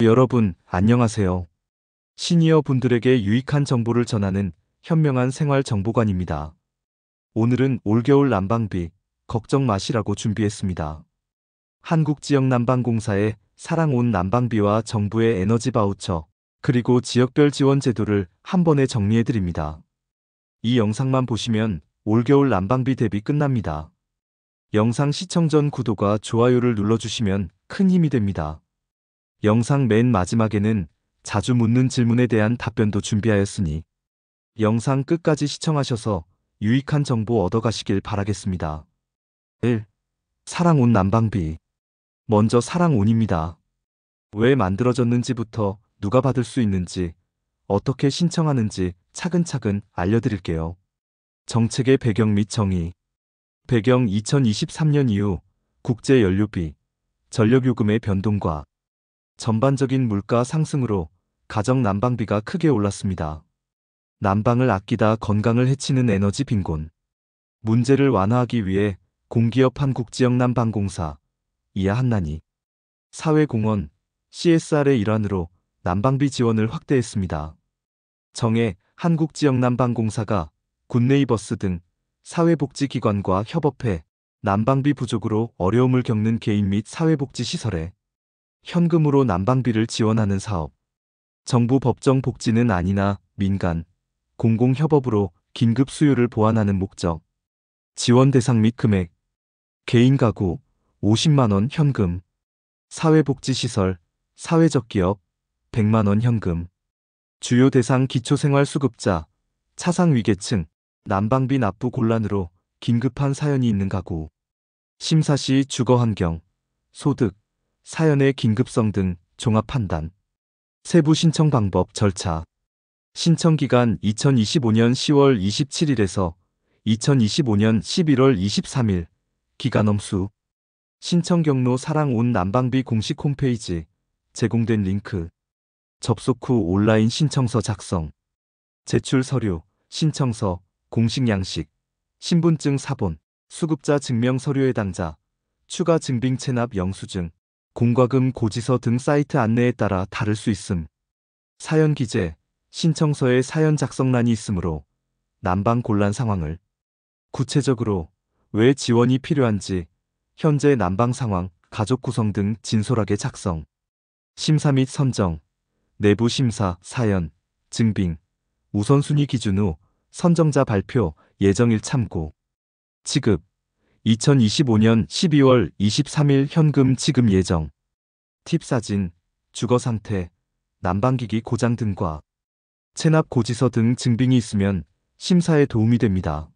여러분, 안녕하세요. 시니어 분들에게 유익한 정보를 전하는 현명한 생활 정보관입니다. 오늘은 올겨울 난방비 걱정 마시라고 준비했습니다. 한국지역난방공사의 사랑 온 난방비와 정부의 에너지 바우처, 그리고 지역별 지원 제도를 한 번에 정리해드립니다. 이 영상만 보시면 올겨울 난방비 대비 끝납니다. 영상 시청 전 구독과 좋아요를 눌러주시면 큰 힘이 됩니다. 영상 맨 마지막에는 자주 묻는 질문에 대한 답변도 준비하였으니 영상 끝까지 시청하셔서 유익한 정보 얻어가시길 바라겠습니다. 1. 사랑온 난방비. 먼저 사랑온입니다. 왜 만들어졌는지부터 누가 받을 수 있는지, 어떻게 신청하는지 차근차근 알려드릴게요. 정책의 배경 및 정의. 배경 2023년 이후 국제연료비, 전력요금의 변동과 전반적인 물가 상승으로 가정 난방비가 크게 올랐습니다. 난방을 아끼다 건강을 해치는 에너지 빈곤. 문제를 완화하기 위해 공기업 한국지역난방공사, 이하 한난이, 사회공헌, CSR의 일환으로 난방비 지원을 확대했습니다. 정해 한국지역난방공사가 굿네이버스 등 사회복지기관과 협업해 난방비 부족으로 어려움을 겪는 개인 및 사회복지시설에 현금으로 난방비를 지원하는 사업. 정부 법정 복지는 아니나 민간, 공공협업으로 긴급 수요를 보완하는 목적. 지원 대상 및 금액. 개인 가구 50만원 현금. 사회복지시설, 사회적 기업 100만원 현금. 주요 대상 기초생활수급자, 차상위계층, 난방비 납부 곤란으로 긴급한 사연이 있는 가구. 심사 시 주거환경, 소득, 사연의 긴급성 등 종합 판단. 세부 신청 방법 절차. 신청 기간 2025년 10월 27일에서 2025년 11월 23일. 기간 엄수. 신청 경로 사랑 온 난방비 공식 홈페이지. 제공된 링크. 접속 후 온라인 신청서 작성. 제출 서류, 신청서, 공식 양식, 신분증 사본, 수급자 증명 서류 해당자, 추가 증빙 체납 영수증, 공과금 고지서 등 사이트 안내에 따라 다를 수 있음. 사연 기재, 신청서에 사연 작성란이 있으므로 난방 곤란 상황을 구체적으로 왜 지원이 필요한지, 현재 난방 상황, 가족 구성 등 진솔하게 작성. 심사 및 선정, 내부 심사, 사연, 증빙, 우선순위 기준 후 선정자 발표, 예정일 참고. 지급 2025년 12월 23일 현금 지급 예정. 팁 사진, 주거 상태, 난방기기 고장 등과 체납 고지서 등 증빙이 있으면 심사에 도움이 됩니다.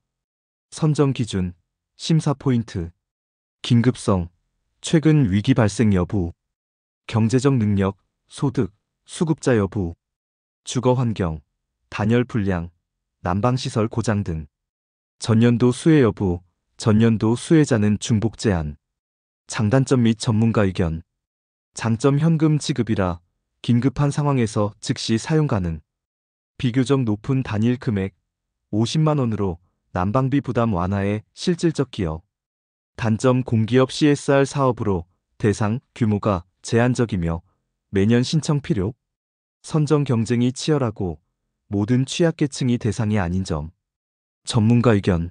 선정 기준, 심사 포인트, 긴급성, 최근 위기 발생 여부, 경제적 능력, 소득, 수급자 여부, 주거 환경, 단열 불량, 난방시설 고장 등, 전년도 수혜 여부, 전년도 수혜자는 중복 제한, 장단점 및 전문가 의견. 장점 현금 지급이라 긴급한 상황에서 즉시 사용 가능. 비교적 높은 단일 금액 50만원으로 난방비 부담 완화에 실질적 기여. 단점 공기업 CSR 사업으로 대상 규모가 제한적이며 매년 신청 필요. 선정 경쟁이 치열하고 모든 취약계층이 대상이 아닌 점. 전문가 의견.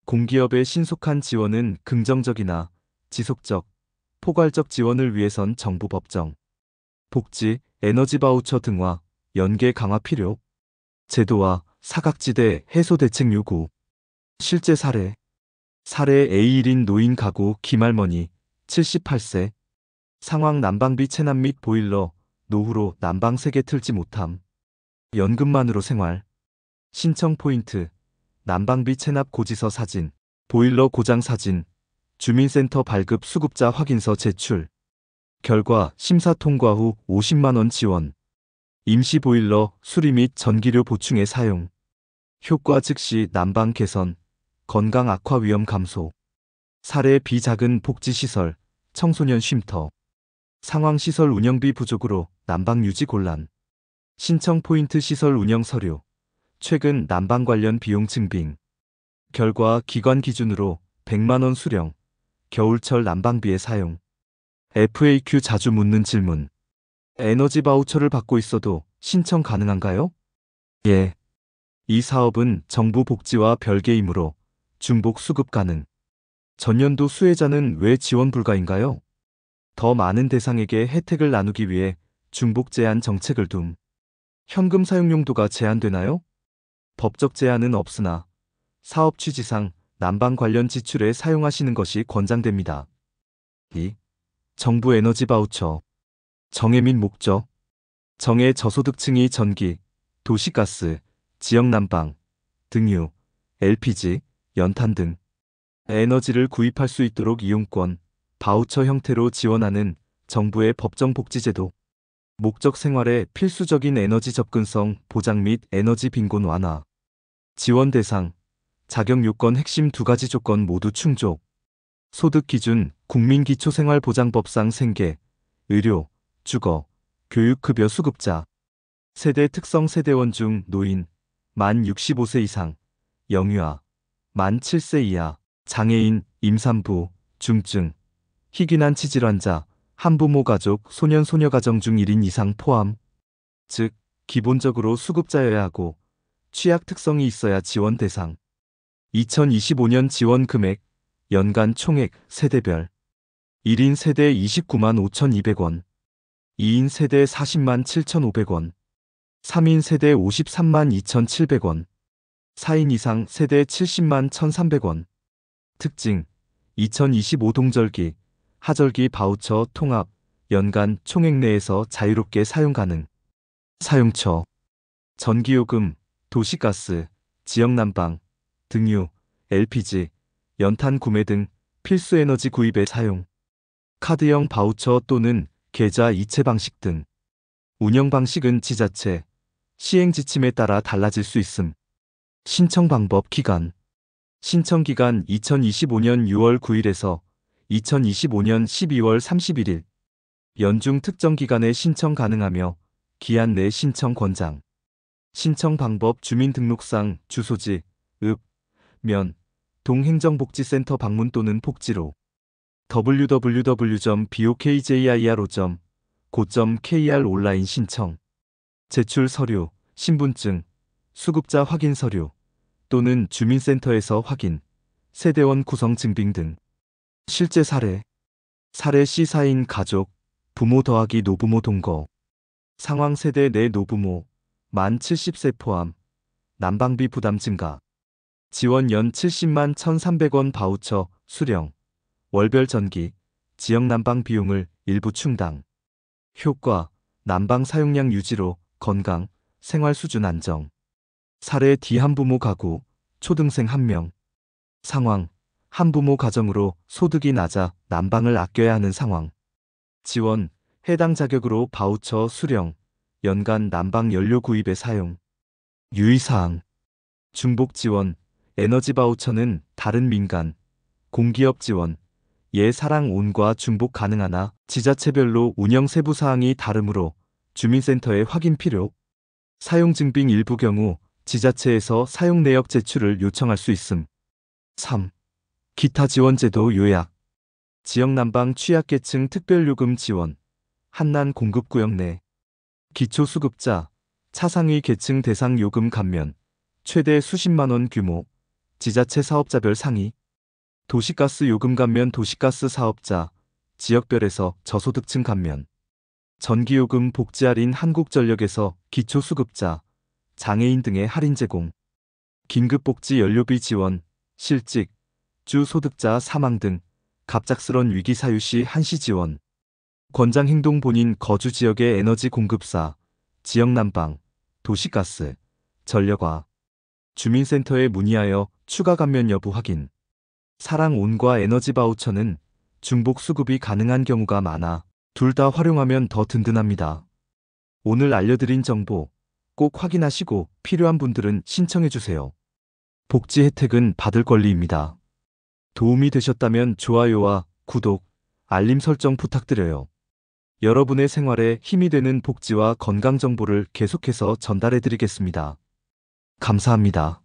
공기업의 신속한 지원은 긍정적이나 지속적, 포괄적 지원을 위해선 정부 법정, 복지, 에너지 바우처 등과 연계 강화 필요. 제도와 사각지대 해소 대책 요구. 실제 사례. 사례 A1인 노인 가구 김할머니 78세. 상황 난방비 체납 및 보일러, 노후로 난방 세게 틀지 못함. 연금만으로 생활. 신청 포인트. 난방비 체납 고지서 사진, 보일러 고장 사진, 주민센터 발급 수급자 확인서 제출. 결과 심사 통과 후 50만원 지원. 임시 보일러 수리 및 전기료 보충에 사용. 효과 즉시 난방 개선, 건강 악화 위험 감소. 사례 비작은 복지시설, 청소년 쉼터. 상황 시설 운영비 부족으로 난방 유지 곤란. 신청 포인트 시설 운영 서류. 최근 난방 관련 비용 증빙. 결과 기관 기준으로 100만원 수령. 겨울철 난방비의 사용. FAQ 자주 묻는 질문. 에너지 바우처를 받고 있어도 신청 가능한가요? 예. 이 사업은 정부 복지와 별개이므로 중복 수급 가능. 전년도 수혜자는 왜 지원 불가인가요? 더 많은 대상에게 혜택을 나누기 위해 중복 제한 정책을 둠. 현금 사용 용도가 제한되나요? 법적 제한은 없으나 사업 취지상 난방 관련 지출에 사용하시는 것이 권장됩니다. 2. 정부 에너지 바우처. 정해 및 목적. 정해 저소득층이 전기, 도시가스, 지역난방, 등유, LPG, 연탄 등 에너지를 구입할 수 있도록 이용권, 바우처 형태로 지원하는 정부의 법정 복지제도. 목적 생활에 필수적인 에너지 접근성 보장 및 에너지 빈곤 완화. 지원 대상, 자격 요건 핵심 두 가지 조건 모두 충족. 소득 기준, 국민기초생활보장법상 생계, 의료, 주거, 교육급여 수급자. 세대 특성 세대원 중 노인, 만 65세 이상, 영유아, 만 7세 이하, 장애인, 임산부, 중증, 희귀난 치질환자, 한부모 가족, 소년 소녀 가정 중 1인 이상 포함. 즉, 기본적으로 수급자여야 하고 취약 특성이 있어야 지원 대상. 2025년 지원 금액, 연간 총액, 세대별. 1인 세대 29만 5,200원, 2인 세대 40만 7,500원, 3인 세대 53만 2,700원, 4인 이상 세대 70만 1,300원. 특징, 2025 동절기, 하절기 바우처 통합, 연간 총액 내에서 자유롭게 사용 가능. 사용처, 전기요금, 도시가스, 지역난방, 등유, LPG, 연탄 구매 등 필수 에너지 구입에 사용. 카드형 바우처 또는 계좌 이체 방식 등. 운영 방식은 지자체, 시행 지침에 따라 달라질 수 있음. 신청 방법 기간. 신청 기간 2025년 6월 9일에서 2025년 12월 31일. 연중 특정 기간에 신청 가능하며 기한 내 신청 권장. 신청 방법 주민등록상 주소지, 읍, 면, 동행정복지센터 방문 또는 복지로. www.bokjiro.go.kr 온라인 신청. 제출 서류, 신분증, 수급자 확인 서류 또는 주민센터에서 확인, 세대원 구성 증빙 등. 실제 사례. 사례 C사인 가족, 부모 더하기 노부모 동거. 상황 세대 내 노부모, 만 70세 포함. 난방비 부담 증가. 지원 연 70만 1,300원 바우처 수령. 월별 전기, 지역 난방 비용을 일부 충당. 효과, 난방 사용량 유지로 건강, 생활 수준 안정. 사례 D 한부모 가구, 초등생 1명. 상황, 한부모 가정으로 소득이 낮아 난방을 아껴야 하는 상황. 지원, 해당 자격으로 바우처 수령, 연간 난방 연료 구입에 사용. 유의사항, 중복 지원, 에너지 바우처는 다른 민간, 공기업 지원, 예 사랑온과 중복 가능하나 지자체별로 운영 세부 사항이 다르므로 주민센터에 확인 필요. 사용 증빙 일부 경우 지자체에서 사용 내역 제출을 요청할 수 있음. 3. 기타 지원 제도 요약. 지역 난방 취약계층 특별요금 지원. 한난 공급구역 내 기초수급자, 차상위 계층 대상 요금 감면, 최대 수십만 원 규모, 지자체 사업자별 상위. 도시가스 요금 감면 도시가스 사업자, 지역별에서 저소득층 감면. 전기요금 복지 할인 한국전력에서 기초수급자, 장애인 등의 할인 제공. 긴급복지 연료비 지원, 실직, 주 소득자 사망 등 갑작스런 위기 사유 시 한시 지원. 권장행동 본인 거주 지역의 에너지 공급사, 지역난방, 도시가스, 전력화. 주민센터에 문의하여 추가 감면 여부 확인. 사랑온과 에너지 바우처는 중복 수급이 가능한 경우가 많아 둘 다 활용하면 더 든든합니다. 오늘 알려드린 정보 꼭 확인하시고 필요한 분들은 신청해주세요. 복지 혜택은 받을 권리입니다. 도움이 되셨다면 좋아요와 구독, 알림 설정 부탁드려요. 여러분의 생활에 힘이 되는 복지와 건강 정보를 계속해서 전달해드리겠습니다. 감사합니다.